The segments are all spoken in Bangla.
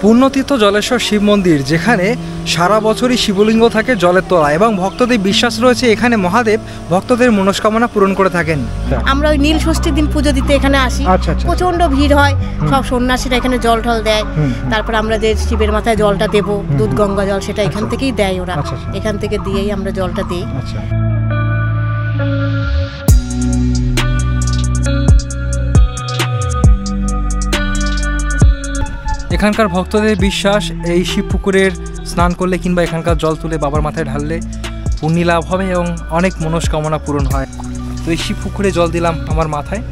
পুণ্যতীর্থ জলেশ্বর শিব মন্দির, যেখানে সারা বছরই শিবলিঙ্গ থাকে জলের তলায় এবং ভক্তদের বিশ্বাস রয়েছে এখানে মহাদেব ভক্তদের মনস্কামনা পূরণ করে থাকেন। আমরা ওই নীল ষষ্ঠীর দিন পুজো দিতে এখানে আসি। প্রচন্ড ভিড় হয়, সব সন্ন্যাসীরা এখানে জল ঢল দেয়। তারপর আমরা যে শিবের মাথায় জলটা দেব, দুধ গঙ্গা জল, সেটা এখান থেকেই দেয় ওরা। এখান থেকে দিয়েই আমরা জলটা দিই। এখানকার ভক্তদের বিশ্বাস এই শিব পুকুরের স্নান করলে কিংবা এখানকার জল তুলে বাবার মাথায় ঢাললে পুণ্য লাভ হবে এবং অনেক মনস্কামনা পূরণ হয়। তো এই শিব পুকুরে জল দিলাম আমার মাথায়।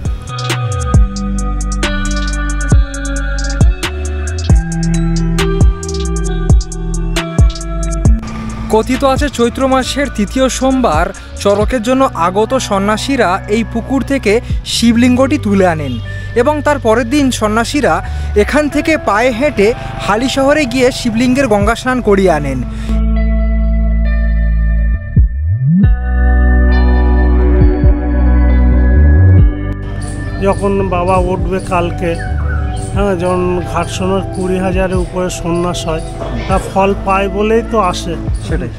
কথিত আছে চৈত্র মাসের তৃতীয় সোমবার চড়কের জন্য আগত সন্ন্যাসীরা এই পুকুর থেকে শিবলিঙ্গটি তুলে আনেন এবং তার পরের দিন সন্ন্যাসীরা এখান থেকে পায়ে হেঁটে হালি শহরে গিয়ে শিবলিঙ্গের গঙ্গা স্নান করিয়ে আনেন। যখন বাবা উঠবে কালকে, হ্যাঁ, যখন ঘাটশোনার 20,000-এর উপরে সন্ন্যাস হয়, তা ফল পায় বলেই তো আসে। সেটাই,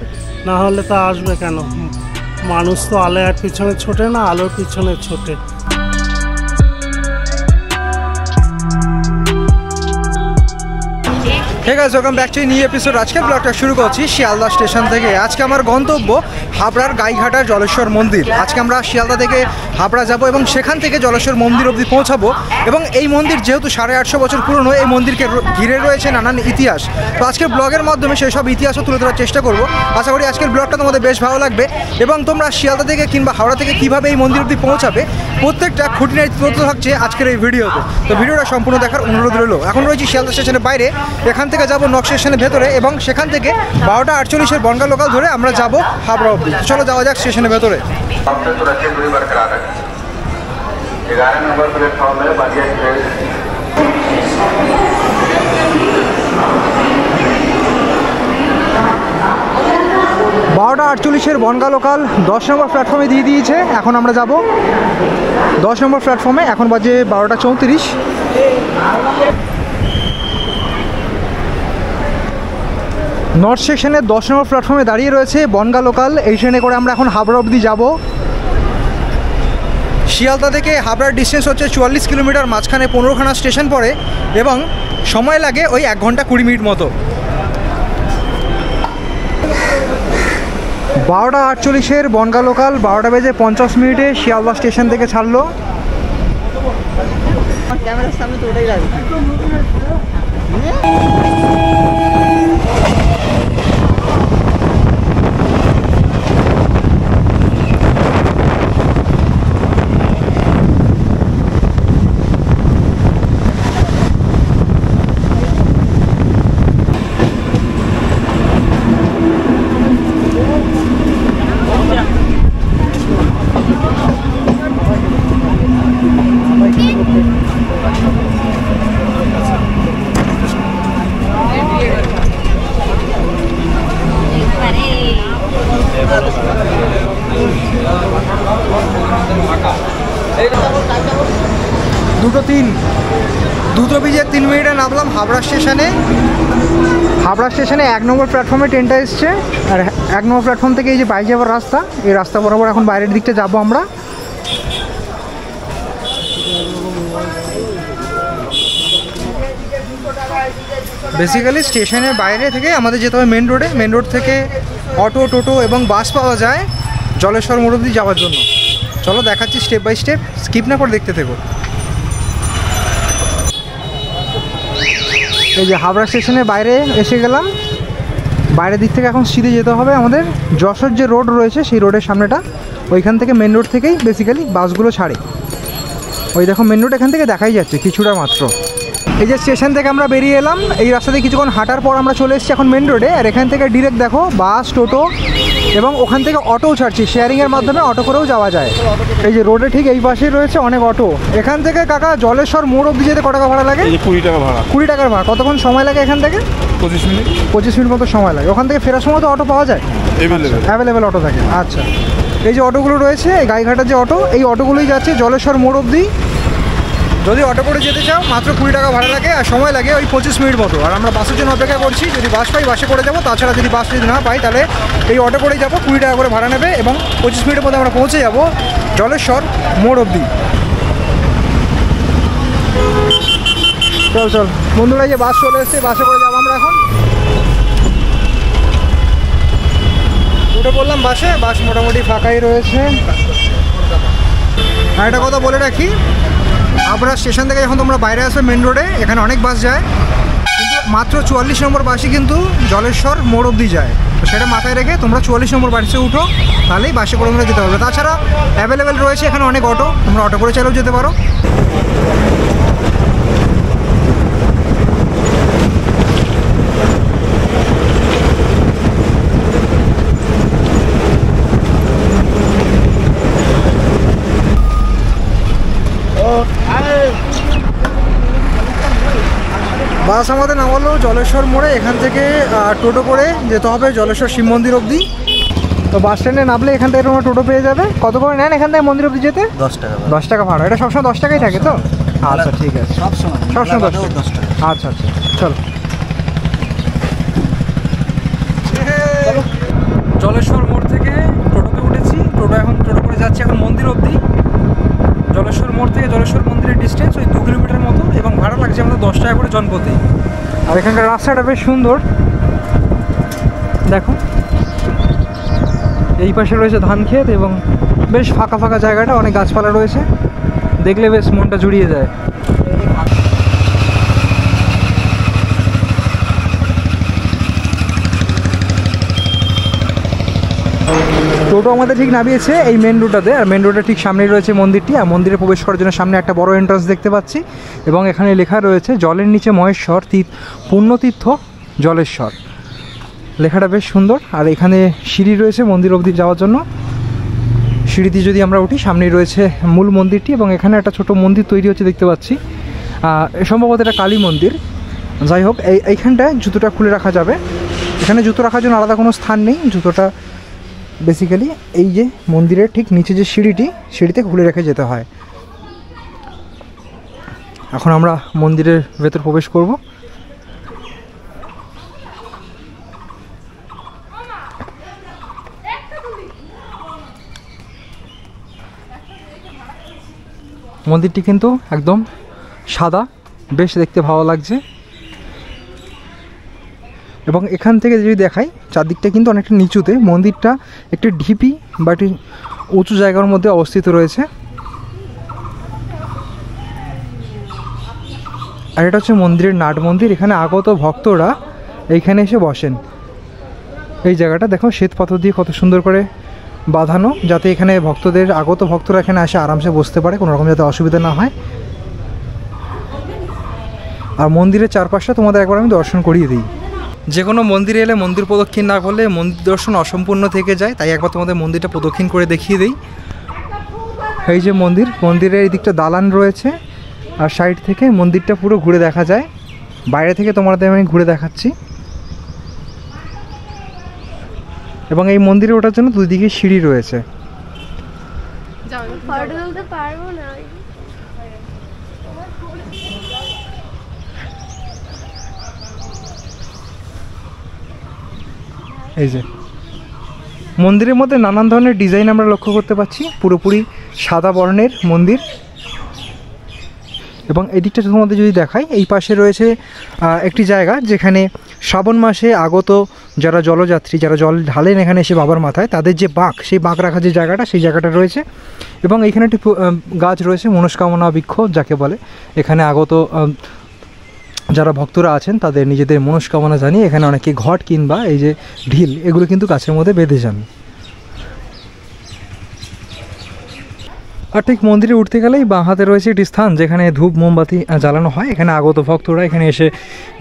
না হলে তা আসবে কেন? মানুষ তো আলোর পিছনে ছোটে না, আলোর পিছনে ছোটে। ঠিক আছে, welcome back to new episode. আজকের ব্লগটা শুরু করছি শিয়ালদা স্টেশন থেকে। আজকে আমার গন্তব্য হাবড়ার গাইঘাটার জলেশ্বর মন্দির। আজকে আমরা শিয়ালদা থেকে হাবড়া যাব এবং সেখান থেকে জলেশ্বর মন্দির অবধি পৌঁছাবো। এবং এই মন্দির যেহেতু 850 বছর পুরনো, এই মন্দিরকে ঘিরে রয়েছে নানান ইতিহাস। তো আজকের ব্লগের মাধ্যমে সেই সব ইতিহাসও তুলে ধরার চেষ্টা করব। আশা করি আজকের ব্লগটা তোমাদের বেশ ভালো লাগবে এবং তোমরা শিয়ালদা থেকে কিংবা হাওড়া থেকে কীভাবে এই মন্দির অবধি পৌঁছাবে প্রত্যেকটা খুঁটিনাটি তথ্য থাকছে আজকের এই ভিডিওতে। তো ভিডিওটা সম্পূর্ণ দেখার অনুরোধ রইল। এখন রয়েছি শিয়ালদা স্টেশনের বাইরে, এখান থেকে যাব নক স্টেশনের ভেতরে এবং সেখান থেকে 12:48-এর বনগাঁ লোকাল ধরে আমরা যাব হাবড়া অবধি। চলো যাওয়া যাক স্টেশনের ভেতরে। 12:48-এর বনগাঁ লোকাল 10 নম্বর প্ল্যাটফর্মে দিয়ে দিয়েছে। এখন আমরা যাব 10 নম্বর প্ল্যাটফর্মে। এখন বাজে 12:34। নর্থ স্টেশনের 10 নম্বর প্ল্যাটফর্মে দাঁড়িয়ে রয়েছে বনগাঁ লোকাল। এই ট্রেনে করে আমরা এখন হাবড়া অবধি যাব। শিয়ালদা থেকে হাবড়ার ডিস্টেন্স হচ্ছে 44 কিলোমিটার। মাঝখানে 15খানা স্টেশন পড়ে এবং সময় লাগে ওই 1 ঘন্টা 20 মিনিট মতো। 12:48-এর বনগাঁ লোকাল 12:50 শিয়ালদা স্টেশন থেকে ছাড়লো। ক্যামেরার সামনে তো ওটাই লাগবে। দুটো বিজে 3 মিনিটে নামলাম হাবড়া স্টেশনে। হাবড়া স্টেশনে 1 নম্বর প্ল্যাটফর্মে ট্রেনটা এসছে আর 1 নম্বর প্ল্যাটফর্ম থেকে এই যে বাইরে যাওয়ার রাস্তা, এই রাস্তা বরাবর এখন বাইরের দিকটা যাব আমরা। বেসিক্যালি স্টেশনের বাইরে থেকে আমাদের যেতে হবে মেন রোডে। মেন রোড থেকে অটো, টোটো এবং বাস পাওয়া যায় জলেশ্বর মোড় অবধি যাওয়ার জন্য। চলো দেখাচ্ছি স্টেপ বাই স্টেপ, স্কিপ না করে দেখতে থেকো। এই যে হাবড়া স্টেশনের বাইরে এসে গেলাম। বাইরের দিক থেকে এখন সিধে যেতে হবে আমাদের যশোর যে রোড রয়েছে সেই রোডের সামনেটা। ওইখান থেকে মেন রোড থেকেই বেসিক্যালি বাসগুলো ছাড়ে। ওই দেখো মেন রোড এখান থেকে দেখাই যাচ্ছে কিছুটা মাত্র। এই যে স্টেশন থেকে আমরা বেরিয়ে এলাম, এই রাস্তাতে কিছুক্ষণ হাঁটার পর আমরা চলে এসেছি এখন মেন রোডে। আর এখান থেকে ডিরেক্ট দেখো বাস, টোটো এবং ওখান থেকে অটোও ছাড়ছি। শেয়ারিংয়ের মাধ্যমে অটো করেও যাওয়া যায়। এই যে রোডে ঠিক এই পাশেই রয়েছে অনেক অটো। এখান থেকে কাকা জলেশ্বর মোড় অবধি যেতে কত টাকা ভাড়া লাগে? 20 টাকা ভাড়া। 20 টাকার ভাড়া। কতক্ষণ সময় লাগে এখান থেকে? 25 মিনিট। 25 মিনিট মতো সময় লাগে। ওখান থেকে ফেরার সময় তো অটো পাওয়া যায়? অ্যাভেলেবেল অটো থাকে। আচ্ছা, এই যে অটোগুলো রয়েছে, এই গাইঘাটার যে অটো, এই অটোগুলোই যাচ্ছে জলেশ্বর মোড় অবধি। যদি অটো করে যেতে চাও মাত্র 20 টাকা ভাড়া লাগে, আর সময় লাগে ওই 25 মিনিট মতো। আর আমরা বাসের জন্য অপেক্ষা করছি, যদি বাস পাই বাসে করে যাবো, তাছাড়া যদি বাস যদি না পাই তাহলে এই অটো করেই যাবো। 20 টাকা করে ভাড়া নেবে এবং 25 মিনিটের মধ্যে আমরা পৌঁছে যাবো জলেশ্বর মোড় অবধি। চল চল বন্ধুরা, যে বাস চলে এসছে, বাসে করে যাবো আমরা এখন। উঠে পড়লাম বাসে, বাস মোটামুটি ফাঁকাই রয়েছে। আর একটা কথা বলে রাখি, হাবড়া স্টেশন থেকে যখন তোমরা বাইরে আসবে মেন রোডে, এখানে অনেক বাস যায়, কিন্তু মাত্র 44 নম্বর বাসই কিন্তু জলেশ্বর মোড় অবধি যায়। তো সেটা মাথায় রেখে তোমরা 44 নম্বর বাসে উঠো, তাহলেই বাসে করে তোমরা যেতে পারবে। তাছাড়া অ্যাভেলেবেল রয়েছে এখানে অনেক অটো, তোমরা অটো করে চাইলেও যেতে পারো। বাস আমাদের নামালো জলেশ্বর মোড়ে, এখান থেকে টোটো করে যেতে হবে জলেশ্বর শিব মন্দির অবধি। তো বাস স্ট্যান্ডে নামলে এখান থেকে তোমরা টোটো পেয়ে যাবে। কত করে নেন এখান থেকে মন্দির অবধি যেতে? 10 টাকা। 10 টাকা ভাড়া। এটা সবসময় 10 টাকাই থাকে তো? আচ্ছা ঠিক আছে, সবসময় 10 টাকা। আচ্ছা আচ্ছা চলো। জলেশ্বর মোড় থেকে টোটোতে উঠেছি, টোটো করে যাচ্ছে এখন মন্দির অবধি। জলেশ্বর মোড় থেকে জলেশ্বর মন্দিরের ডিস্টেন্স ওই 2 কিলোমিটার মতো, এবং ভাড়া লাগছে আমাদের 10 টাকা করে জনপ্রতি। আর এখানকার রাস্তাটা বেশ সুন্দর, দেখো এই পাশে রয়েছে ধান ক্ষেত এবং বেশ ফাঁকা ফাঁকা জায়গাটা, অনেক গাছপালা রয়েছে, দেখলে বেশ মনটা জুড়িয়ে যায়। টোটো আমাদের ঠিক নামিয়েছে এই মেন রোডটাতে, আর মেন রোডের ঠিক সামনেই রয়েছে মন্দিরটি। আর মন্দিরে প্রবেশ করার জন্য সামনে একটা বড় এন্ট্রান্স দেখতে পাচ্ছি, এবং এখানে লেখা রয়েছে জলের নিচে মহেশ্বর, পুণ্যতীর্থ জলেশ্বর। লেখাটা বেশ সুন্দর। আর এখানে সিঁড়ি রয়েছে মন্দির অবধি যাওয়ার জন্য। সিঁড়িতে যদি আমরা উঠি, সামনেই রয়েছে মূল মন্দিরটি, এবং এখানে একটা ছোট মন্দির তৈরি হচ্ছে দেখতে পাচ্ছি। সম্ভবত এটা কালী মন্দির। যাই হোক, এইখানটায় জুতোটা খুলে রাখা যাবে। এখানে জুতো রাখার জন্য আলাদা কোনো স্থান নেই, জুতোটা বেসিক্যালি এই যে মন্দিরের ঠিক নিচে যে সিঁড়িতে খুলে রেখে যেতে হয়। এখন আমরা মন্দিরের ভেতর প্রবেশ করব। মন্দিরটি কিন্তু একদম সাদা, বেশ দেখতে ভালো লাগছে। এবং এখান থেকে যদি দেখাই, চারদিকটা কিন্তু অনেকটা নিচুতে, মন্দিরটা একটি ঢিপি বা একটি উঁচু জায়গার মধ্যে অবস্থিত রয়েছে। আর এটা হচ্ছে মন্দিরের নাট মন্দির। এখানে আগত ভক্তরা এইখানে এসে বসেন। এই জায়গাটা দেখো শ্বেত পাথর দিয়ে কত সুন্দর করে বাঁধানো, যাতে এখানে আগত ভক্তরা এখানে এসে আরামসে বসতে পারে, কোনো রকম যাতে অসুবিধা না হয়। আর মন্দিরের চারপাশটা তোমাদের একবার আমি দর্শন করিয়ে দিই। যে কোনো মন্দিরে এলে মন্দির প্রদক্ষিণ না করলে মন্দির দর্শন অসম্পূর্ণ থেকে যায়, তাই একবার তোমাদের মন্দিরটা প্রদক্ষিণ করে দেখিয়ে দিই। এই যে মন্দিরের এই দিকটা দালান রয়েছে, আর সাইড থেকে মন্দিরটা পুরো ঘুরে দেখা যায়। বাইরে থেকে তোমাদের আমি ঘুরে দেখাচ্ছি। এবং এই মন্দিরে ওঠার জন্য দুই দিকে সিঁড়ি রয়েছে। এই যে মন্দিরের মধ্যে নানান ধরনের ডিজাইন আমরা লক্ষ্য করতে পারছি। পুরোপুরি সাদা বর্ণের মন্দির। এবং এদিকটা তোমাদের যদি দেখাই, এই পাশে রয়েছে একটি জায়গা যেখানে শ্রাবণ মাসে আগত যারা জলযাত্রী, যারা জল ঢালেন এখানে এসে বাবার মাথায়, তাদের যে বাঁক, সেই বাঁক রাখা যে জায়গাটা, সেই জায়গাটা রয়েছে। এবং এইখানে একটি গাছ রয়েছে মনস্কামনা বৃক্ষ যাকে বলে। এখানে আগত যারা ভক্তরা আছেন তাদের নিজেদের মনস্কামনা জানিয়ে এখানে অনেকে ঘট কিংবা এই যে ঢিল, এগুলো কিন্তু গাছের মধ্যে বেঁধে যান। আর ঠিক মন্দিরে উঠতে গেলেই বাঁ হাতে রয়েছে একটি স্থান যেখানে ধূপ মোমবাতি জ্বালানো হয়। এখানে আগত ভক্তরা এখানে এসে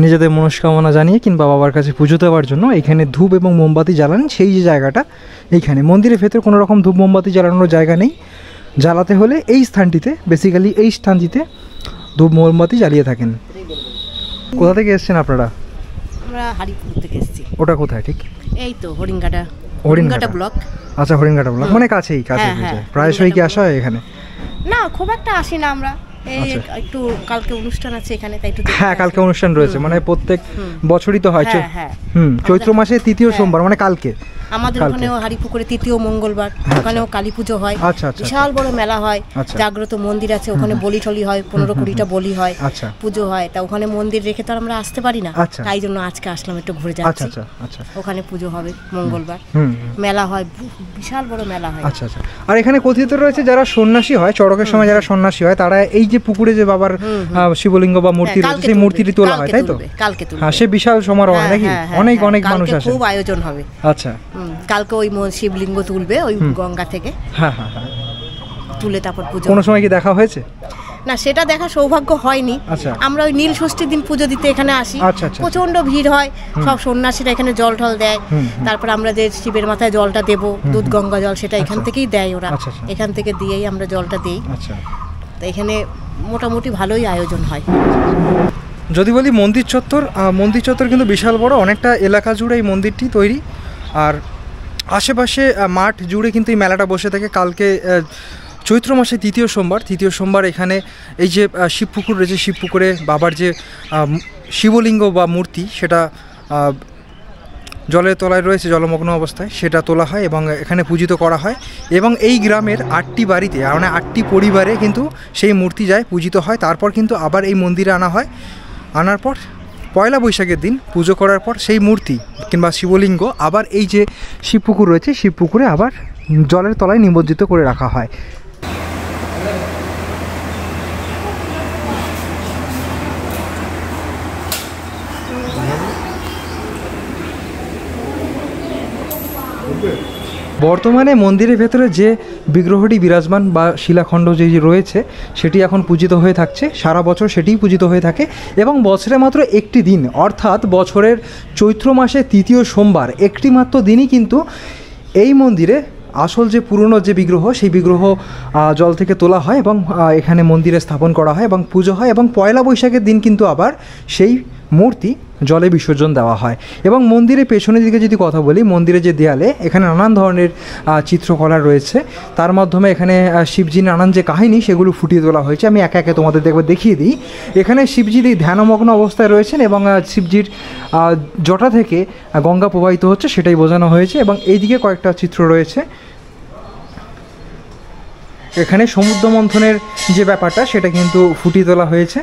নিজেদের মনস্কামনা জানিয়ে কিংবা বাবার কাছে পুজো দেওয়ার জন্য এখানে ধূপ এবং মোমবাতি জ্বালান। সেই যে জায়গাটা, এইখানে মন্দিরের ভেতর কোনো রকম ধূপ মোমবাতি জ্বালানোর জায়গা নেই। জ্বালাতে হলে এই স্থানটিতে, বেসিক্যালি এই স্থানটিতে ধূপ মোমবাতি জ্বালিয়ে থাকেন। কোথা থেকে এসেছেন আপনারা? আমরা হারিপুর থেকে এসেছি। ওটা কোথায় ঠিক? এই তো হরিঙ্গাটা। হরিণঘাটা ব্লক। আচ্ছা, হরিণঘাটা ব্লক মানে কাছেই প্রায়শই কি আসা হয় এখানে? না, খুব একটা আসি না আমরা, এই একটু কালকে অনুষ্ঠান আছে এখানে, তাই একটু। হ্যাঁ, কালকে অনুষ্ঠান রয়েছে, মানে প্রত্যেক বছরই তো হয়। চৈত্র মাসে তৃতীয় সোমবার মানে কালকে আমাদের ওখানেও হারিপুকুরে তৃতীয় মঙ্গলবার ওখানেও কালী পুজো হয়। বিশাল বড় মেলা হয়, জাগ্রত মন্দির আছে ওখানে, বলি টলি হয়, 15-20টা বলি হয়, পুজো হয়। তা ওখানে মন্দির রেখে তো আমরা আসতে পারি না, তাই জন্য আজকে আসলাম, একটু ঘুরে যাচ্ছি। ওখানে পুজো হবে মঙ্গলবার, মেলা হয়, বিশাল বড় মেলা হয়। আচ্ছা আচ্ছা। আর এখানে কথিত রয়েছে যারা সন্ন্যাসী হয়, চড়কের সময় যারা সন্ন্যাসী হয়, তারা এই যে পুকুরে যে বাবার শিবলিঙ্গ বা মূর্তি রয়েছে সেই মূর্তিটি তোলা হয়, তাই তো? কালকে তুলবে। হ্যাঁ, সে বিশাল সমারোহ নাকি, অনেক অনেক মানুষ আসে, খুব আয়োজন হবে। আচ্ছা, কালকে ওই শিবলিঙ্গ তুলবে ওই গঙ্গা থেকে। হ্যাঁ হ্যাঁ হ্যাঁ, তুলে তারপর পুজো। কোনো সময় কি দেখা হয়েছে? না, সেটা দেখা সৌভাগ্য হয়নি। আমরা ওই নীল ষষ্ঠীর দিন পুজো দিতে এখানে আসি, প্রচন্ড ভিড় হয়, সব সন্ন্যাসীরা এখানে জল ঢল দেয়, তারপর আমরা যে শিবের মাথায় জলটা দেবো, দুধ গঙ্গা জল, সেটা এখান থেকেই দেয় ওরা, এখান থেকে দিয়েই আমরা জলটা দিই। তো এখানে মোটামুটি ভালোই আয়োজন হয়। যদি বলি মন্দির চত্বর কিন্তু বিশাল বড়, অনেকটা এলাকা জুড়ে এই মন্দিরটি তৈরি, আর আশেপাশে মাঠ জুড়ে কিন্তু এই মেলাটা বসে থাকে। কালকে চৈত্র মাসে তৃতীয় সোমবার এখানে এই যে শিবপুকুর রয়েছে, শিবপুকুরে বাবার যে শিবলিঙ্গ বা মূর্তি, সেটা জলের তলায় রয়েছে, জলমগ্ন অবস্থায়, সেটা তোলা হয় এবং এখানে পূজিত করা হয়। এবং এই গ্রামের 8টি বাড়িতে, মানে 8টি পরিবারে কিন্তু সেই মূর্তি যায়, পূজিত হয়। তারপর কিন্তু আবার এই মন্দিরে আনা হয়, আনার পর পয়লা বৈশাখের দিন পুজো করার পর সেই মূর্তি কিংবা শিবলিঙ্গ আবার এই যে শিবপুকুর রয়েছে, শিবপুকুরে আবার জলের তলায় নিমজ্জিত করে রাখা হয়। বর্তমানে মন্দিরের ভেতরে যে বিগ্রহটি বিরাজমান বা শিলাখণ্ড যে রয়েছে, সেটি এখন পূজিত হয়ে থাকছে, সারা বছর সেটিই পূজিত হয়ে থাকে। এবং বছরে মাত্র একটি দিন, অর্থাৎ বছরের চৈত্র মাসে তৃতীয় সোমবার একটি মাত্র দিনই কিন্তু এই মন্দিরে আসল যে পুরনো যে বিগ্রহ, সেই বিগ্রহ জল থেকে তোলা হয় এবং এখানে মন্দিরে স্থাপন করা হয় এবং পুজো হয়। এবং পয়লা বৈশাখের দিন কিন্তু আবার সেই মূর্তি জলে বিসর্জন দেওয়া হয়। এবং মন্দিরের পেছনের দিকে যদি কথা বলি, মন্দিরের যে দেয়ালে এখানে নানান ধরনের চিত্রকলা রয়েছে, তার মাধ্যমে এখানে শিবজির নানান যে কাহিনী সেগুলো ফুটিয়ে তোলা হয়েছে। আমি একে একে তোমাদের দেখিয়ে দিই। এখানে শিবজি ধ্যানমগ্ন অবস্থায় রয়েছেন এবং শিবজির জটা থেকে গঙ্গা প্রবাহিত হচ্ছে, সেটাই বোঝানো হয়েছে। এবং এইদিকে কয়েকটা চিত্র রয়েছে, এখানে সমুদ্র মন্থনের যে ব্যাপারটা সেটা কিন্তু ফুটিয়ে তোলা হয়েছে,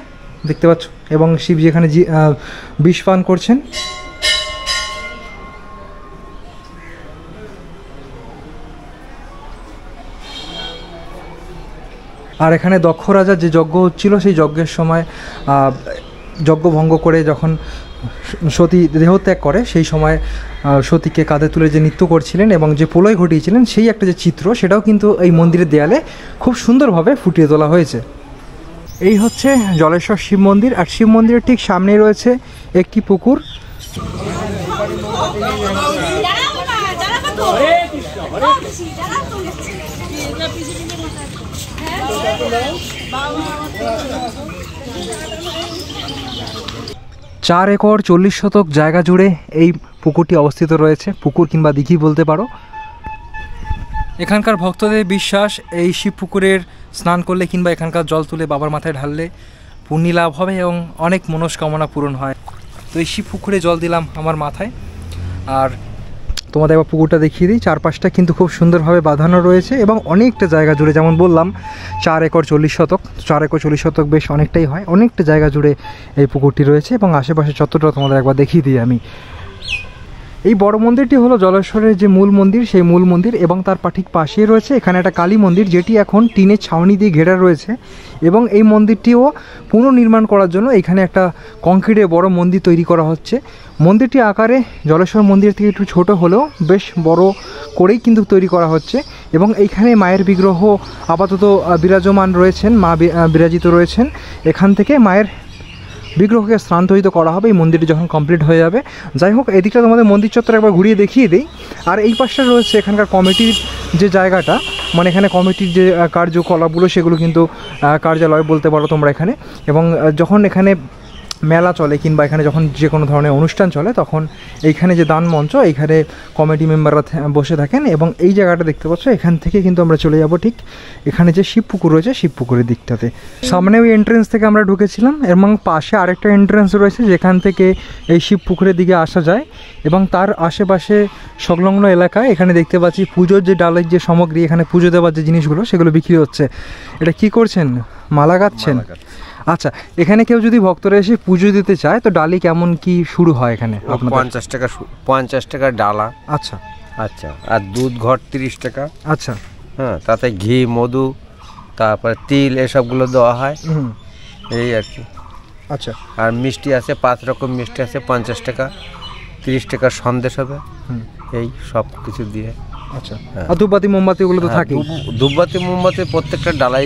দেখতে পাচ্ছ। এবং শিবজি এখানে বিষ পান করছেন। আর এখানে দক্ষ রাজার যে যজ্ঞ হচ্ছিল, সেই যজ্ঞের সময় যজ্ঞ ভঙ্গ করে যখন সতী দেহত্যাগ করে, সেই সময় সতীকে কাঁধে তুলে যে নৃত্য করছিলেন এবং যে প্রলয় ঘটিয়েছিলেন, সেই একটা যে চিত্র, সেটাও কিন্তু এই মন্দিরের দেয়ালে খুব সুন্দরভাবে ফুটিয়ে তোলা হয়েছে। এই হচ্ছে জলেশ্বর শিব মন্দির, আর শিব মন্দিরের ঠিক সামনে রয়েছে একটি পুকুর। চার একর 40 শতক জায়গা জুড়ে এই পুকুরটি অবস্থিত রয়েছে, পুকুর কিংবা দিঘি বলতে পারো। এখানকার ভক্তদের বিশ্বাস, এই শিব পুকুরের স্নান করলে কিংবা এখানকার জল তুলে বাবার মাথায় ঢাললে পুণ্য লাভ হবে এবং অনেক মনস্কামনা পূরণ হয়। তো এই শিব পুকুরে জল দিলাম আমার মাথায়। আর তোমাদের একবার পুকুরটা দেখিয়ে দিই। চারপাশটা কিন্তু খুব সুন্দরভাবে বাঁধানো রয়েছে এবং অনেকটা জায়গা জুড়ে, যেমন বললাম 4 একর 40 শতক, 4 একর 40 শতক বেশ অনেকটাই হয়, অনেকটা জায়গা জুড়ে এই পুকুরটি রয়েছে। এবং আশেপাশে চত্বরটা তোমাদের একবার দেখিয়ে দিই আমি। এই বড় মন্দিরটি হলো জলেশ্বরের যে মূল মন্দির, সেই মূল মন্দির। এবং তার ঠিক পাশেই রয়েছে এখানে একটা কালী মন্দির, যেটি এখন টিনের ছাউনি দিয়ে ঘেরা রয়েছে। এবং এই মন্দিরটিও পুনর্নির্মাণ করার জন্য এখানে একটা কংক্রিটের বড় মন্দির তৈরি করা হচ্ছে। মন্দিরটি আকারে জলেশ্বর মন্দির থেকে একটু ছোট হলেও বেশ বড় করেই কিন্তু তৈরি করা হচ্ছে। এবং এইখানে মায়ের বিগ্রহ আপাতত বিরাজমান রয়েছেন, মা বিরাজিত রয়েছেন। এখান থেকে মায়ের বিগ্রহকে স্থানান্তরিত করা হবে এই মন্দিরটি যখন কমপ্লিট হয়ে যাবে। যাই হোক, এদিকটা তোমাদের মন্দির চত্বর একবার ঘুরিয়ে দেখিয়ে দিই। আর এই পাশটা রয়েছে এখানকার কমিটির যে জায়গাটা, মানে এখানে কমিটির যে কার্যকলাপগুলো, সেগুলো কিন্তু কার্যালয় বলতে পারো তোমরা এখানে। এবং যখন এখানে মেলা চলে কিংবা এখানে যখন যে কোনো ধরনের অনুষ্ঠান চলে তখন এইখানে যে দান মঞ্চ, এইখানে কমিটি মেম্বাররা বসে থাকেন এবং এই জায়গাটা দেখতে পাচ্ছ, এখান থেকে কিন্তু আমরা চলে যাব ঠিক এখানে যে শিব পুকুর রয়েছে শিব পুকুরের দিকটাতে। সামনে ওই এন্ট্রেন্স থেকে আমরা ঢুকেছিলাম এবং পাশে আরেকটা এন্ট্রেন্স রয়েছে যেখান থেকে এই শিব পুকুরের দিকে আসা যায় এবং তার আশেপাশে সংলগ্ন এলাকায় এখানে দেখতে পাচ্ছি পুজোর যে ডালের যে সামগ্রী, এখানে পুজো দেওয়ার যে জিনিসগুলো সেগুলো বিক্রি হচ্ছে। এটা কি করছেন? মালা গাঁথছেন? আচ্ছা, এখানে কেউ যদি ভক্তরা এসে পুজো দিতে চায় তো ডালি কেমন কি শুরু হয় এখানে? 50 টাকা ডালা। আচ্ছা আচ্ছা, আর দুধ ঘট 30 টাকা। আচ্ছা, হ্যাঁ, তাতে ঘি, মধু, তারপরে তিল এসবগুলো দেওয়া হয়, এই আর কি। আচ্ছা, আর মিষ্টি আছে 5 রকম মিষ্টি আছে, 50 টাকা, 30 টাকার সন্দেশ হবে, এই সব কিছু দিয়ে। আচ্ছা, আর ধূপবাতি মোমবাতি ওগুলো তো থাকে? ধূপবাতি মোমবাতি প্রত্যেকটা ডালা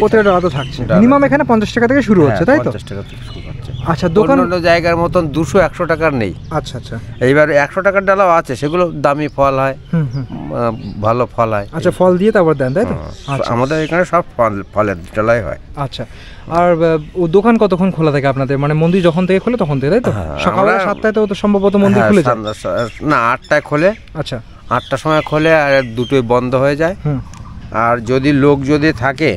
তো থাকছে। মিনিমাম এখানে 50 টাকা থেকে শুরু হচ্ছে, তাই তো? 50 টাকা থেকে শুরু হচ্ছে। আচ্ছা, দোকান অন্য জায়গার মতন 200-100 টাকার নেই। আচ্ছা আচ্ছা, এইবার 100 টাকার ডালাও আছে, সেগুলো দামি ফল হয়, ভালো ফল হয়। আচ্ছা, ফল দিয়ে তারপর দেন, তাই তো? আমাদের এখানে সব ফলের ডালাই হয়। আচ্ছা, আর দোকান কতক্ষণ খোলা থাকে আপনাদের? মানে মন্দির যখন থেকে খোলে তখন থেকে, তাই তো? সকাল 7টায় তো সম্ভবত মন্দির খুলে যায় না? 8টায় খোলে। আচ্ছা, 8টার সময় খোলে আর 2টোয় বন্ধ হয়ে যায়। আর যদি লোক যদি থাকে,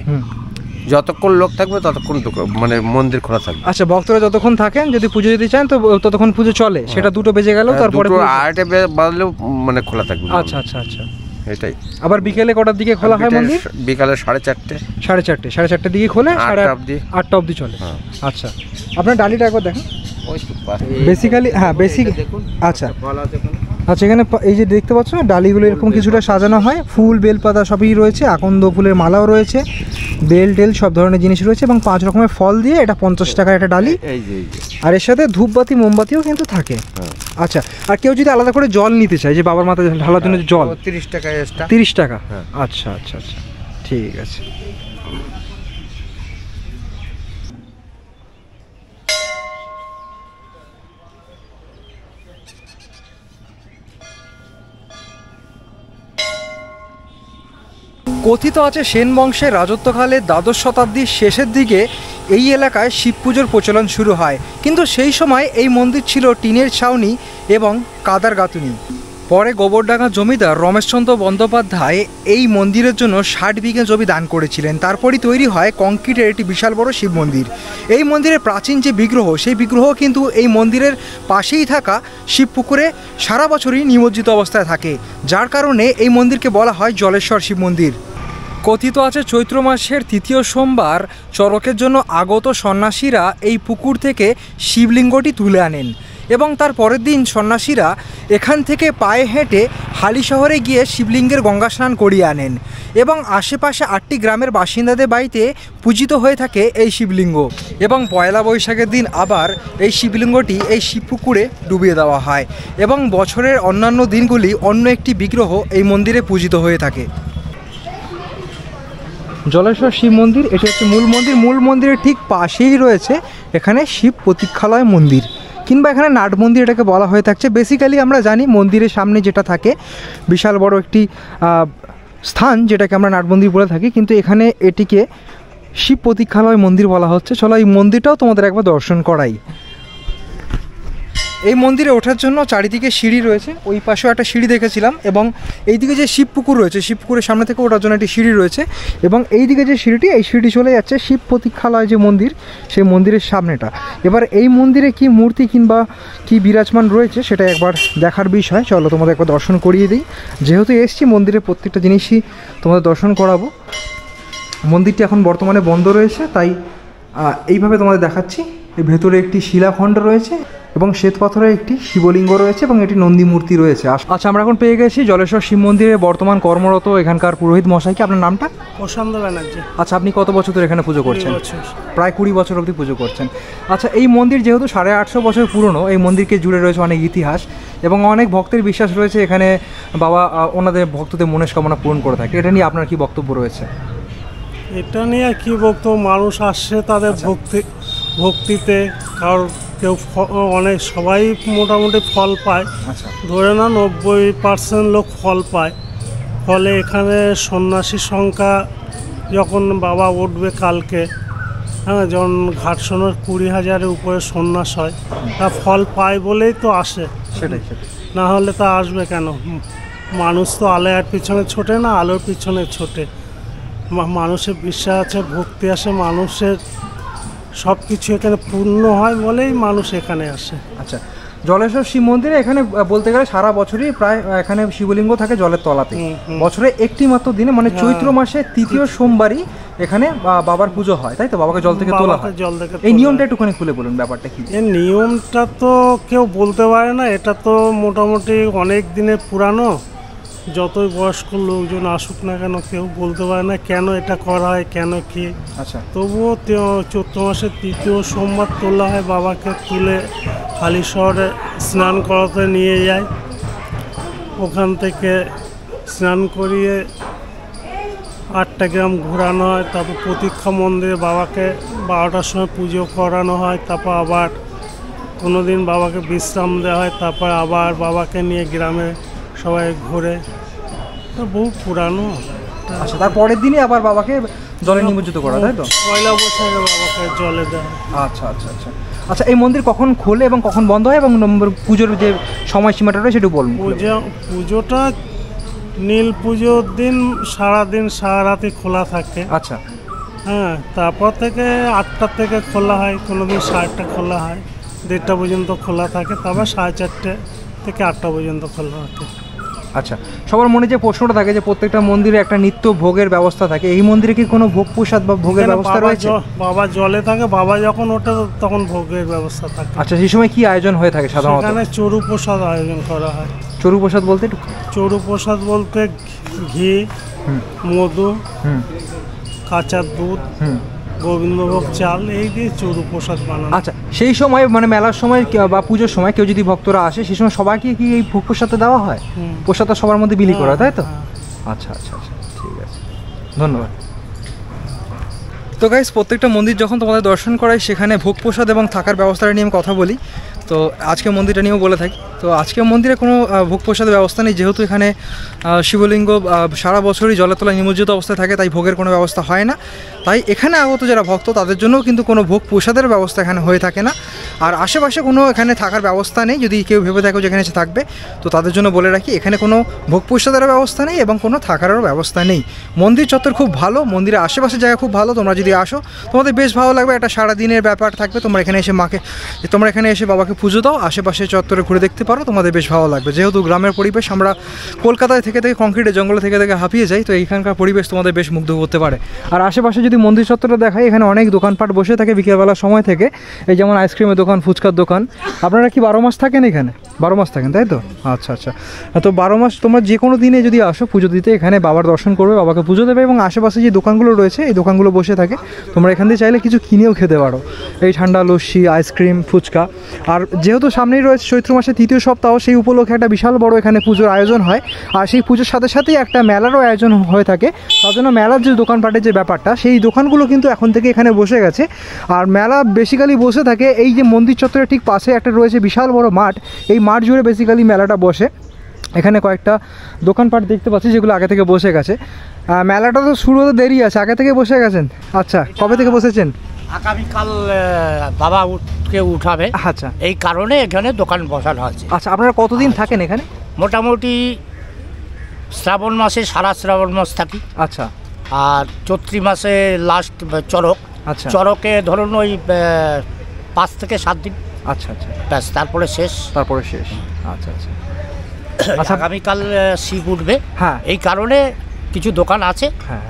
যতক্ষণ লোক থাকবে ততক্ষণ মানে মন্দির খোলা থাকবে। আচ্ছা, ভক্তরা যতক্ষণ থাকেন যদি পুজো দিতে চান তো ততক্ষণ পুজো চলে, সেটা 2টো বেজে গেল, তারপরে 2:30 বাজলেও মানে খোলা থাকবে। আচ্ছা আচ্ছা আচ্ছা, এটাই। আবার বিকেলে কটার দিকে খোলা হয় মন্দির? বিকালে 4:30। 4:30 দিকে খোলে, 8টা অবধি চলে। আচ্ছা, আপনার ডালিটা একবার দেখেন। বেসিক্যালি হ্যাঁ, দেখুন। আচ্ছা আচ্ছা, এখানে এই যে দেখতে পাচ্ছ ডালিগুলো এরকম কিছুটা সাজানো হয়, ফুল বেলপাতা সবই রয়েছে, আকন্দ ফুলের মালাও রয়েছে, বেল টেল সব ধরনের জিনিস রয়েছে এবং 5 রকমের ফল দিয়ে এটা 50 টাকার একটা ডালি। আর এর সাথে ধূপবাতি মোমবাতিও কিন্তু থাকে। আচ্ছা, আর কেউ যদি আলাদা করে জল নিতে চায় যে বাবার মাথায় ঢালার জন্য জল, 30 টাকা এক্সট্রা। 30 টাকা। আচ্ছা আচ্ছা আচ্ছা, ঠিক আছে। কথিত আছে সেন বংশের রাজত্বকালে দ্বাদশ শতাব্দীর শেষের দিকে এই এলাকায় শিব পুজোর প্রচলন শুরু হয়, কিন্তু সেই সময় এই মন্দির ছিল টিনের ছাউনি এবং কাদার গাঁথুনি। পরে গোবরডাঙ্গা জমিদার রমেশচন্দ্র বন্দ্যোপাধ্যায় এই মন্দিরের জন্য 60 বিঘে জমি দান করেছিলেন। তারপরই তৈরি হয় কংক্রিটের একটি বিশাল বড় শিব মন্দির। এই মন্দিরের প্রাচীন যে বিগ্রহ, সেই বিগ্রহ কিন্তু এই মন্দিরের পাশেই থাকা শিব পুকুরে সারা বছরই নিমজ্জিত অবস্থায় থাকে, যার কারণে এই মন্দিরকে বলা হয় জলেশ্বর শিব মন্দির। কথিত আছে চৈত্র মাসের 3য় সোমবার চড়কের জন্য আগত সন্ন্যাসীরা এই পুকুর থেকে শিবলিঙ্গটি তুলে আনেন এবং তার পরের দিন সন্ন্যাসীরা এখান থেকে পায়ে হেঁটে হালি শহরে গিয়ে শিবলিঙ্গের গঙ্গা স্নান করিয়ে আনেন এবং আশেপাশে 8টি গ্রামের বাসিন্দাদের বাড়িতে পূজিত হয়ে থাকে এই শিবলিঙ্গ এবং পয়লা বৈশাখের দিন আবার এই শিবলিঙ্গটি এই শিবপুকুরে ডুবিয়ে দেওয়া হয় এবং বছরের অন্যান্য দিনগুলি অন্য একটি বিগ্রহ এই মন্দিরে পূজিত হয়ে থাকে। জলেশ্বর শিব মন্দির, এটি হচ্ছে মূল মন্দির। মূল মন্দিরের ঠিক পাশেই রয়েছে এখানে শিব প্রতীক্ষালয় মন্দির কিংবা এখানে নাট মন্দির এটাকে বলা হয়ে থাকছে। বেসিক্যালি আমরা জানি মন্দিরের সামনে যেটা থাকে বিশাল বড় একটি স্থান যেটাকে আমরা নাট মন্দির বলে থাকি, কিন্তু এখানে এটিকে শিব প্রতীক্ষালয় মন্দির বলা হচ্ছে। চলো এই মন্দিরটাও তোমাদের একবার দর্শন করাই। এই মন্দিরে ওঠার জন্য চারিদিকে সিঁড়ি রয়েছে, ওই পাশেও একটা সিঁড়ি দেখেছিলাম এবং এইদিকে যে শিব পুকুর রয়েছে শিব পুকুরের সামনে থেকে ওঠার জন্য একটি সিঁড়ি রয়েছে এবং এইদিকে যে সিঁড়িটি, এই সিঁড়ি চলে যাচ্ছে শিব প্রতীক্ষালয় যে মন্দির সেই মন্দিরের সামনেটা। এবার এই মন্দিরে কি মূর্তি কিংবা কি বিরাজমান রয়েছে সেটা একবার দেখার বিষয়। চলো তোমাদের একবার দর্শন করিয়ে দিই। যেহেতু এসছি মন্দিরের প্রত্যেকটা জিনিসই তোমাদের দর্শন করাবো। মন্দিরটি এখন বর্তমানে বন্ধ রয়েছে, তাই এইভাবে তোমাদের দেখাচ্ছি। এর ভেতরে একটি শিলাখণ্ড রয়েছে এবং শ্বেতপাথরের একটি শিবলিঙ্গ রয়েছে এবং একটি নন্দী মূর্তি রয়েছে। আচ্ছা, আমরা এখন পেয়ে গেছি জলেশ্বর শিব মন্দিরে বর্তমান কর্মরত এখানকার পুরোহিত মশাইকে। আপনার নামটা? প্রশান্ত ব্যানার্জি। আচ্ছা, আপনি কত বছর ধরে এখানে পুজো করছেন? প্রায় 20 বছর অবধি পুজো করছেন। আচ্ছা, এই মন্দির যেহেতু 850 বছর পুরনো, এই মন্দিরকে জুড়ে রয়েছে অনেক ইতিহাস এবং অনেক ভক্তের বিশ্বাস রয়েছে এখানে বাবা ওনাদের ভক্তদের মনস্কামনা পূরণ করে থাকে। এটা নিয়ে আপনার কি বক্তব্য রয়েছে? এটা নিয়ে কি বক্তব্য, মানুষ আসছে তাদের ভক্তিতে, কারোর কেউ অনেক সবাই মোটামুটি ফল পায়। আচ্ছা, ধরে না 90% লোক ফল পায়। ফলে এখানে সন্ন্যাসীর সংখ্যা যখন বাবা উঠবে কালকে, হ্যাঁ, যখন ঘাট সোনার 20,000-এর উপরে সন্ন্যাস হয়, তা ফল পায় বলেই তো আসে, সেটাই। না হলে তা আসবে কেন? মানুষ তো আলোর পিছনে ছোটে না, আলোর পিছনে ছোটে। মানুষের বিশ্বাস আছে, ভক্তি আসে, মানুষের সব কিছু এখানে পূর্ণ হয় বলেই মানুষ এখানে আসে। আচ্ছা, জলেশ্বর শিব মন্দিরে এখানে বলতে গেলে সারা বছরই প্রায় এখানে শিবলিঙ্গ থাকে জলের তলাতে। বছরে একটি মাত্র দিনে মানে চৈত্র মাসে 3য় সোমবারই এখানে বাবার পুজো হয়, তাই তো? বাবাকে জল থেকে তোলা হয়। এই নিয়মটা একটুখানি খুলে বলুন, ব্যাপারটা কি? এই নিয়মটা তো কেউ বলতে পারে না, এটা তো মোটামুটি অনেক দিনের পুরানো। যতই বয়স্ক লোকজন আসুক না কেন, কেউ বলতে পারে না কেন এটা করা হয়, কেন কি। আচ্ছা, তবুও চৈত্র মাসের 3য় সোমবার তোলা হয়, বাবাকে তুলে হালি শহরে স্নান করাতে নিয়ে যায়। ওখান থেকে স্নান করিয়ে 8টা গ্রাম ঘোরানো হয়, তারপর প্রতীক্ষা মন্দিরে বাবাকে 12টার সময় পুজো করানো হয়। তারপর আবার কোনো দিন বাবাকে বিশ্রাম দেওয়া হয়, তারপর আবার বাবাকে নিয়ে গ্রামে সবাই ঘুরে। বহু পুরানো। আচ্ছা, তার পরের দিনই আবার বাবাকে জলে নিমজ্জিত করা, তাই তো? পয়লা বৈশাখে বাবাকে জলে দেওয়া। আচ্ছা আচ্ছা আচ্ছা আচ্ছা, এই মন্দির কখন খোলে এবং কখন বন্ধ হয় এবং পুজোর যে সময়সীমাটা রয়েছে সেটা বলুন। পুজোটা নীল পুজোর দিন সারাদিন সারা রাতে খোলা থাকে। আচ্ছা, হ্যাঁ, তারপর থেকে 8টা থেকে খোলা হয়, কোনো দিন 8:30 খোলা হয়, 1:30 পর্যন্ত খোলা থাকে, তারপর 4:30 থেকে 8টা পর্যন্ত খোলা থাকে। আচ্ছা, সবার মনে যে প্রশ্নটা থাকে যে প্রত্যেকটা মন্দিরে একটা নিত্য ভোগের ব্যবস্থা থাকে, এই মন্দিরে কি কোনো ভোগ প্রসাদ বা ভোগের ব্যবস্থা রয়েছে? বাবা জলে থাকে, বাবা যখন ওঠে তখন ভোগের ব্যবস্থা থাকে। আচ্ছা, সেই সময় কি আয়োজন হয়ে থাকে সাধারণত? এখানে চড়ু প্রসাদ আয়োজন করা হয়। চড়ু প্রসাদ বলতে একটু? চড়ু প্রসাদ বলতে ঘি, মধু, কাঁচা দুধ, গোবিন্দভোগ চাল, এই দিয়ে চড়ু প্রসাদ বানানো। আচ্ছা, সেই সময় মানে মেলার সময় বা পুজোর সময় কেউ যদি ভক্তরা আসে সেই সময় সবাইকে কি এই ভোগ প্রসাদটা দেওয়া হয়? প্রসাদটা সবার মধ্যে বিলি করা, তাই তো? আচ্ছা আচ্ছা আচ্ছা, ঠিক আছে, ধন্যবাদ। তো গাইস, প্রত্যেকটা মন্দির যখন তোমাদের দর্শন করাই সেখানে ভোগ প্রসাদ এবং থাকার ব্যবস্থাটা নিয়ে আমি কথা বলি। তো আজকে মন্দিরটা নিয়েও বলে থাকি। তো আজকে মন্দিরে কোনো ভোগ প্রসাদের ব্যবস্থা নেই, যেহেতু এখানে শিবলিঙ্গ সারা বছরই জলের তলায় নিমজ্জিত অবস্থায় থাকে, তাই ভোগের কোনো ব্যবস্থা হয় না। তাই এখানে আগত যারা ভক্ত তাদের জন্যও কিন্তু কোনো ভোগ প্রসাদের ব্যবস্থা এখানে হয়ে থাকে না। আর আশেপাশে কোনো এখানে থাকার ব্যবস্থা নেই, যদি কেউ ভেবে থাকো যেখানে এসে থাকবে তো তাদের জন্য বলে রাখি এখানে কোনো ভোগ প্রসাদের ব্যবস্থা নেই এবং কোনো থাকারও ব্যবস্থা নেই। মন্দির চত্বর খুব ভালো, মন্দিরের আশেপাশের জায়গা খুব ভালো, তোমরা যদি আসো তোমাদের বেশ ভালো লাগবে। একটা সারাদিনের ব্যাপার থাকবে, তোমরা এখানে এসে বাবাকে পুজো দাও, আশেপাশে চত্বরে ঘুরে দেখতে পারো, তোমাদের বেশ ভালো লাগবে। যেহেতু গ্রামের পরিবেশ, আমরা কলকাতায় থেকে কংক্রিটের জঙ্গলে থেকে হাঁপিয়ে যাই, তো এইখানকার পরিবেশ তোমাদের বেশ মুগ্ধ করতে পারে। আর আশেপাশে যদি মন্দির চত্বরটা দেখায়, এখানে অনেক দোকানপাট বসে থাকে বিকেলবেলার সময় থেকে, এই যেমন আইসক্রিমের দোকান, ফুচকার দোকান। আপনারা কি 12 মাস থাকেন এখানে? 12 মাস থাকেন, তাই তো? আচ্ছা আচ্ছা, তো 12 মাস তোমরা যে কোনো দিনে যদি আসো পুজো দিতে, এখানে বাবার দর্শন করবে, বাবাকে পুজো দেবে এবং আশেপাশে যে দোকানগুলো রয়েছে এই দোকানগুলো বসে থাকে, তোমরা এখান থেকে চাইলে কিছু কিনেও খেতে পারো, এই ঠান্ডা লস্যি, আইসক্রিম, ফুচকা। আর যেহেতু সামনেই রয়েছে চৈত্র মাসের 3য় সপ্তাহ, সেই উপলক্ষে একটা বিশাল বড় এখানে পুজোর আয়োজন হয়। আর সেই পুজোর সাথে সাথেই একটা মেলারও আয়োজন হয়ে থাকে। তার জন্য মেলার যে দোকানপাটের যে ব্যাপারটা, সেই দোকানগুলো কিন্তু এখন থেকে এখানে বসে গেছে। আর মেলা বেসিক্যালি বসে থাকে এই যে মন্দির চত্বরের ঠিক পাশে একটা রয়েছে বিশাল বড় মাঠ, এই মাঠ জুড়ে বেসিক্যালি মেলাটা বসে। এখানে কয়েকটা দোকানপাট দেখতে পাচ্ছি যেগুলো আগে থেকে বসে গেছে। মেলাটা তো শুরু হতে দেরি আছে, আগে থেকে বসে গেছেন? আচ্ছা, কবে থেকে বসেছেন? আগামীকাল বাবাকে উঠাবে, আচ্ছা, এই কারণে এখানে দোকান বসানো আছে। আচ্ছা, আপনারা কতদিন থাকেন এখানে? মোটামুটি শ্রাবণ মাসে সারা শ্রাবণ মাস থাকি। আচ্ছা, আর চৈত্রি মাসে লাস্ট চড়ক। আচ্ছা, চড়কে ধরুন ওই 5 থেকে 7 দিন। আচ্ছা আচ্ছা, ব্যাস, তারপরে শেষ। আচ্ছা আচ্ছা, আগামীকাল শিব উঠবে, হ্যাঁ, এই কারণে কিছু দোকান আছে। হ্যাঁ,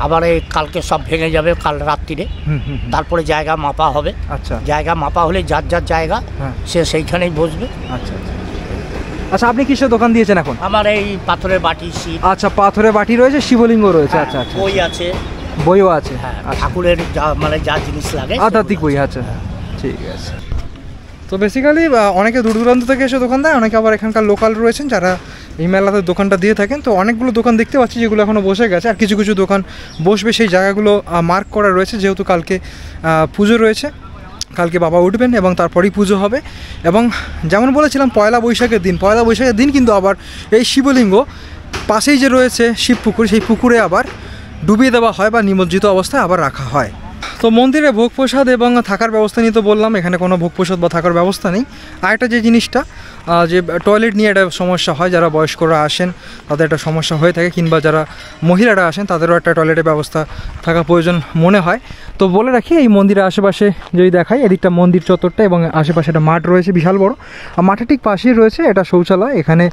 আবার এই কালকে সব ভেঙে যাবে কাল রাত্রিরে, তারপরে জায়গা মাপা হবে। আচ্ছা, জায়গা মাপা হলে যার যার জায়গা সে সেইখানেই বসবে। আচ্ছা আচ্ছা আচ্ছা, আপনি কিসের দোকান দিয়েছেন এখন? আমার এই পাথরের বাটি, শিব। আচ্ছা, পাথরের বাটি রয়েছে, শিবলিঙ্গ রয়েছে। আচ্ছা আচ্ছা, বই আছে, বইও আছে, হ্যাঁ, ঠাকুরের যা জিনিস লাগে আধ্যাত্মিক বই। আচ্ছা, ঠিক আছে। তো বেসিক্যালি অনেকে দূর দূরান্ত থেকে এসে দোকান দেয়, অনেকে আবার এখানকার লোকাল রয়েছেন যারা এই মেলাতে দোকানটা দিয়ে থাকেন। তো অনেকগুলো দোকান দেখতে পাচ্ছি যেগুলো এখনও বসে গেছে, আর কিছু কিছু দোকান বসবে, সেই জায়গাগুলো মার্ক করা রয়েছে। যেহেতু কালকে পুজো রয়েছে, কালকে বাবা উঠবেন এবং তারপরেই পুজো হবে। এবং যেমন বলেছিলাম পয়লা বৈশাখের দিন কিন্তু আবার এই শিবলিঙ্গ পাশেই যে রয়েছে শিব পুকুর, সেই পুকুরে আবার ডুবিয়ে দেওয়া হয় বা নিমজ্জিত অবস্থায় আবার রাখা হয়। তো মন্দিরে ভোগ প্রসাদ এবং থাকার ব্যবস্থা নিয়ে তো বললাম, এখানে কোনো ভোগ প্রসাদ বা থাকার ব্যবস্থা নেই। আর একটা যে জিনিসটা যে টয়লেট নিয়ে একটা সমস্যা হয়, যারা বয়স্করা আসেন তাদের একটা সমস্যা হয়ে থাকে, কিংবা যারা মহিলারা আসেন তাদেরও একটা টয়লেটের ব্যবস্থা থাকা প্রয়োজন মনে হয়। তো বলে রাখি, এই মন্দিরের আশেপাশে যদি দেখাই, এদিকটা মন্দির চত্বরটা এবং আশেপাশে একটা মাঠ রয়েছে বিশাল বড়, আর মাঠের ঠিক পাশেই রয়েছে এটা শৌচালয়। এখানে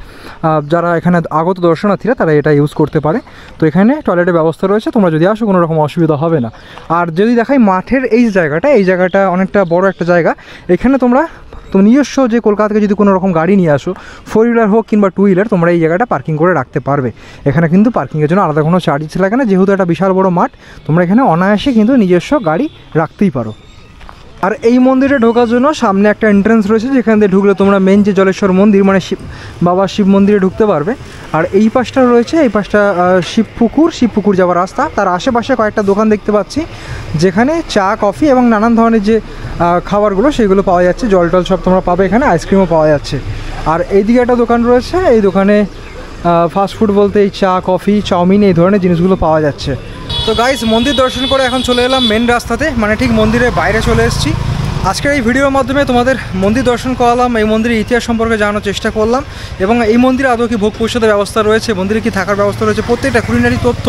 যারা এখানে আগত দর্শনার্থীরা তারা এটা ইউজ করতে পারে। তো এখানে টয়লেটের ব্যবস্থা রয়েছে, তোমরা যদি আসো কোনো রকম অসুবিধা হবে না। আর যদি দেখাই মাঠের এই জায়গাটা অনেকটা বড় একটা জায়গা। এখানে তোমরা নিজস্ব যে কলকাতা থেকে যদি কোনো রকম গাড়ি নিয়ে আসো, 4 হুইলার হোক কিংবা 2 হুইলার, তোমরা এই জায়গাটা পার্কিং করে রাখতে পারবে। এখানে কিন্তু পার্কিংয়ের জন্য আলাদা কোনো চার্জেস লাগে না, যেহেতু একটা বিশাল বড় মাঠ, তোমরা এখানে অনায়াসে কিন্তু নিজস্ব গাড়ি রাখতেই পারো। আর এই মন্দিরে ঢোকার জন্য সামনে একটা এন্ট্রেন্স রয়েছে, যেখান দিয়ে ঢুকলে তোমরা মেন যে জলেশ্বর মন্দির মানে বাবা শিব মন্দিরে ঢুকতে পারবে। আর এই পাশটা রয়েছে, এই পাশটা শিব পুকুর যাওয়ার রাস্তা। তার আশেপাশে কয়েকটা দোকান দেখতে পাচ্ছি, যেখানে চা কফি এবং নানান ধরনের যে খাবারগুলো সেগুলো পাওয়া যাচ্ছে। জল টল সব তোমরা পাবে এখানে, আইসক্রিমও পাওয়া যাচ্ছে। আর এইদিকে একটা দোকান রয়েছে, এই দোকানে ফাস্টফুড বলতে এই চা কফি চাউমিন এই ধরনের জিনিসগুলো পাওয়া যাচ্ছে। তো গাইস, মন্দির দর্শন করে এখন চলে এলাম মেন রাস্তাতে, মানে ঠিক মন্দিরের বাইরে চলে এসেছি। আজকের এই ভিডিওর মাধ্যমে তোমাদের মন্দির দর্শন করালাম, এই মন্দিরের ইতিহাস সম্পর্কে জানানোর চেষ্টা করলাম, এবং এই মন্দিরে আদৌ কি ভোগ প্রসাদের ব্যবস্থা রয়েছে, মন্দিরে কি থাকার ব্যবস্থা রয়েছে, প্রত্যেকটা খুঁটিনাটি তথ্য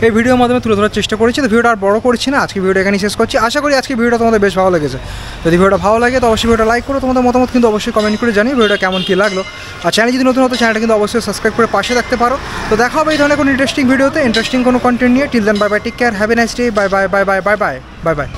এই ভিডিওর মাধ্যমে তুলে ধরার চেষ্টা করেছি। তো ভিডিওটা আর বড় করছি না, আজকে ভিডিওটা এখানেই শেষ করছি। আশা করি আজকে ভিডিওটা তোমাদের বেশ ভালো লেগেছে। যদি ভিডিওটা ভালো লাগে তো অবশ্যই ভিডিওটা লাইক করো, তোমাদের মতামত কিন্তু অবশ্যই কমেন্ট করে জানিয়ে ভিডিওটা কেমন কী লাগলো। আর চ্যানেল যদি নতুন হতো চ্যানেলটা কিন্তু অবশ্যই সাবস্ক্রাইব করে পাশে রাখতে পারো। তো দেখা হবে এই ধরনের কোনো ইন্টারেস্টিং ভিডিওতে, ইন্টারেস্টিং কোনো কন্টেন্ট নিয়ে। Till then bye bye, take care, have a nice day, bye bye bye bye bye bye bye by.